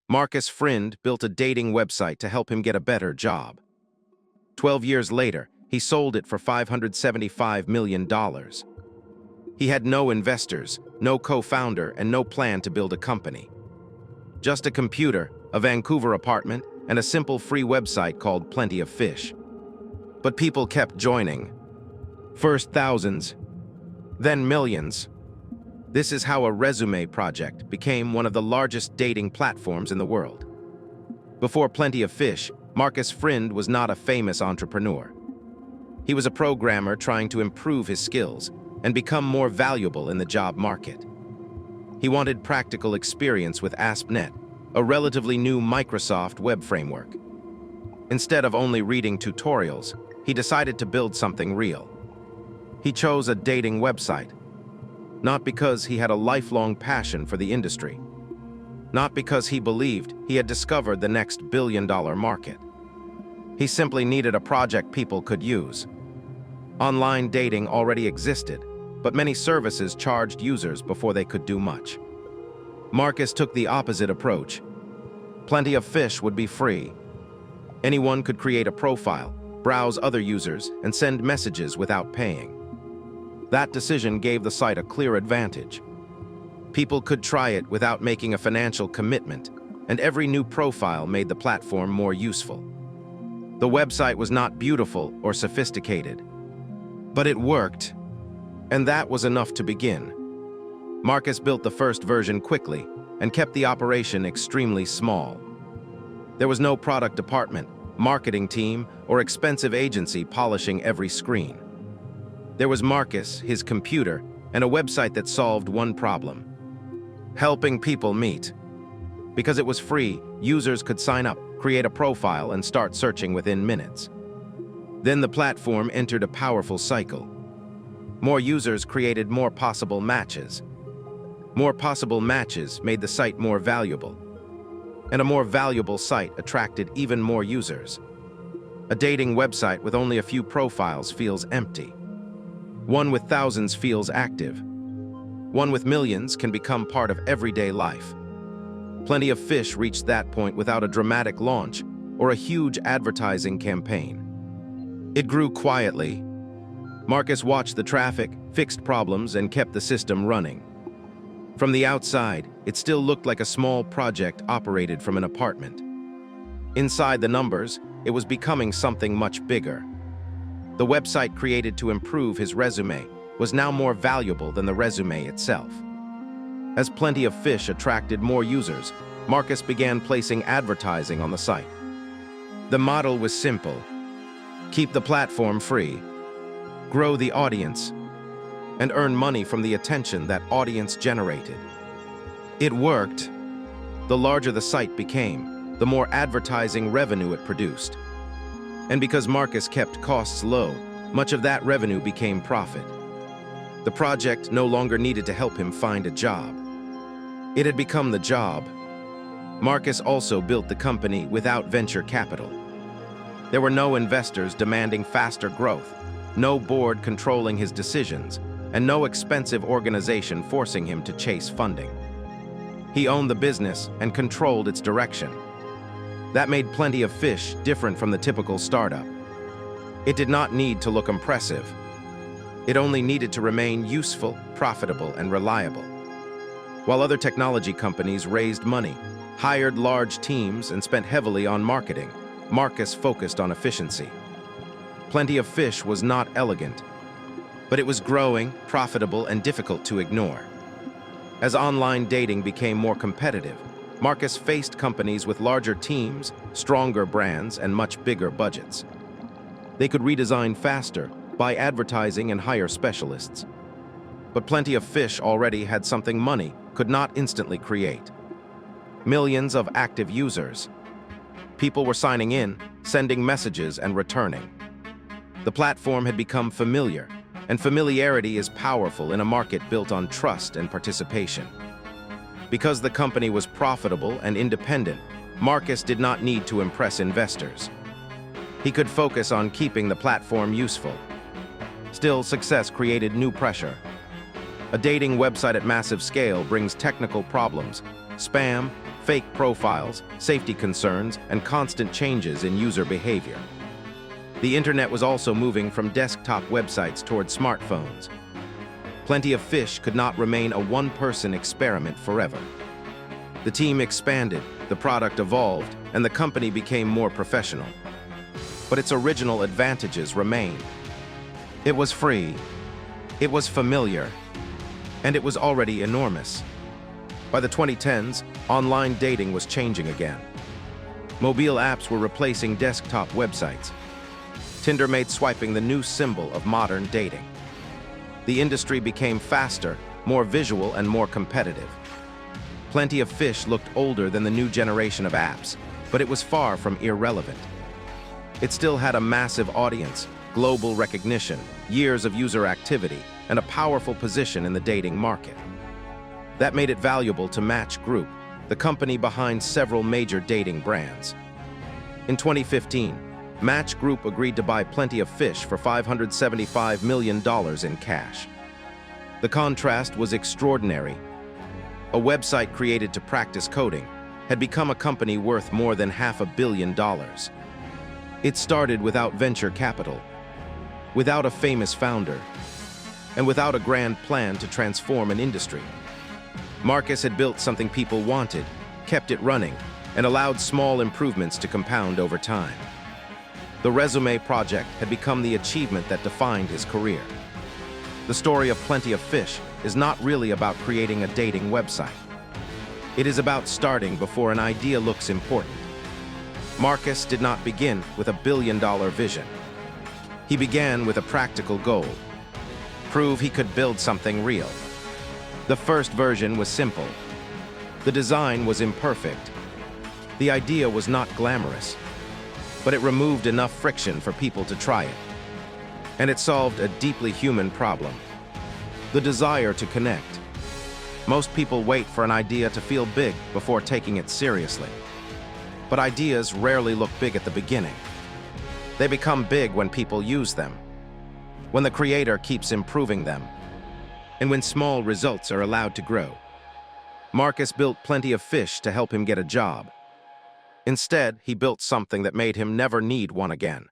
Markus Frind built a dating website to help him get a better job. 12 years later, he sold it for $575 million. He had no investors, no co-founder, and no plan to build a company. Just a computer, a Vancouver apartment, and a simple free website called Plenty of Fish. But people kept joining. First thousands, then millions. This is how a Résumé project became one of the largest dating platforms in the world. Before Plenty of Fish, Markus Frind was not a famous entrepreneur. He was a programmer trying to improve his skills and become more valuable in the job market. He wanted practical experience with ASP.NET, a relatively new Microsoft web framework. Instead of only reading tutorials, he decided to build something real. He chose a dating website, not because he had a lifelong passion for the industry, not because he believed he had discovered the next billion-dollar market. He simply needed a project people could use. Online dating already existed, but many services charged users before they could do much. Markus took the opposite approach. Plenty of Fish would be free. Anyone could create a profile, browse other users, and send messages without paying. That decision gave the site a clear advantage. People could try it without making a financial commitment, and every new profile made the platform more useful. The website was not beautiful or sophisticated, but it worked, and that was enough to begin. Markus built the first version quickly and kept the operation extremely small. There was no product department, marketing team, or expensive agency polishing every screen. There was Markus, his computer, and a website that solved one problem: helping people meet. Because it was free, users could sign up, create a profile, and start searching within minutes. Then the platform entered a powerful cycle. More users created more possible matches. More possible matches made the site more valuable. And a more valuable site attracted even more users. A dating website with only a few profiles feels empty. One with thousands feels active. One with millions can become part of everyday life. Plenty of Fish reached that point without a dramatic launch or a huge advertising campaign. It grew quietly. Markus watched the traffic, fixed problems, and kept the system running. From the outside, it still looked like a small project operated from an apartment. Inside the numbers, it was becoming something much bigger. The website created to improve his resume was now more valuable than the resume itself. As Plenty of Fish attracted more users, Markus began placing advertising on the site. The model was simple: keep the platform free, grow the audience, and earn money from the attention that audience generated. It worked. The larger the site became, the more advertising revenue it produced. And because Markus kept costs low, much of that revenue became profit. The project no longer needed to help him find a job. It had become the job. Markus also built the company without venture capital. There were no investors demanding faster growth, no board controlling his decisions, and no expensive organization forcing him to chase funding. He owned the business and controlled its direction. That made Plenty of Fish different from the typical startup. It did not need to look impressive. It only needed to remain useful, profitable, and reliable. While other technology companies raised money, hired large teams, and spent heavily on marketing, Markus focused on efficiency. Plenty of Fish was not elegant, but it was growing, profitable, and difficult to ignore. As online dating became more competitive, Markus faced companies with larger teams, stronger brands, and much bigger budgets. They could redesign faster, buy advertising, and hire specialists. But Plenty of Fish already had something money could not instantly create: millions of active users. People were signing in, sending messages, and returning. The platform had become familiar, and familiarity is powerful in a market built on trust and participation. Because the company was profitable and independent, Markus did not need to impress investors. He could focus on keeping the platform useful. Still, success created new pressure. A dating website at massive scale brings technical problems: spam, fake profiles, safety concerns, and constant changes in user behavior. The internet was also moving from desktop websites toward smartphones. Plenty of Fish could not remain a one-person experiment forever. The team expanded, the product evolved, and the company became more professional. But its original advantages remained. It was free, it was familiar, and it was already enormous. By the 2010s, online dating was changing again. Mobile apps were replacing desktop websites. Tinder made swiping the new symbol of modern dating. The industry became faster, more visual, and more competitive. Plenty of Fish looked older than the new generation of apps, but it was far from irrelevant. It still had a massive audience, global recognition, years of user activity, and a powerful position in the dating market. That made it valuable to Match Group, the company behind several major dating brands. In 2015, Match Group agreed to buy Plenty of Fish for $575 million in cash. The contrast was extraordinary. A website created to practice coding had become a company worth more than $500 million. It started without venture capital, without a famous founder, and without a grand plan to transform an industry. Markus had built something people wanted, kept it running, and allowed small improvements to compound over time. The Résumé project had become the achievement that defined his career. The story of Plenty of Fish is not really about creating a dating website. It is about starting before an idea looks important. Markus did not begin with a billion-dollar vision. He began with a practical goal: prove he could build something real. The first version was simple. The design was imperfect. The idea was not glamorous, but it removed enough friction for people to try it. And it solved a deeply human problem: the desire to connect. Most people wait for an idea to feel big before taking it seriously. But ideas rarely look big at the beginning. They become big when people use them, when the creator keeps improving them, and when small results are allowed to grow. Markus built Plenty of Fish to help him get a job. Instead, he built something that made him never need one again.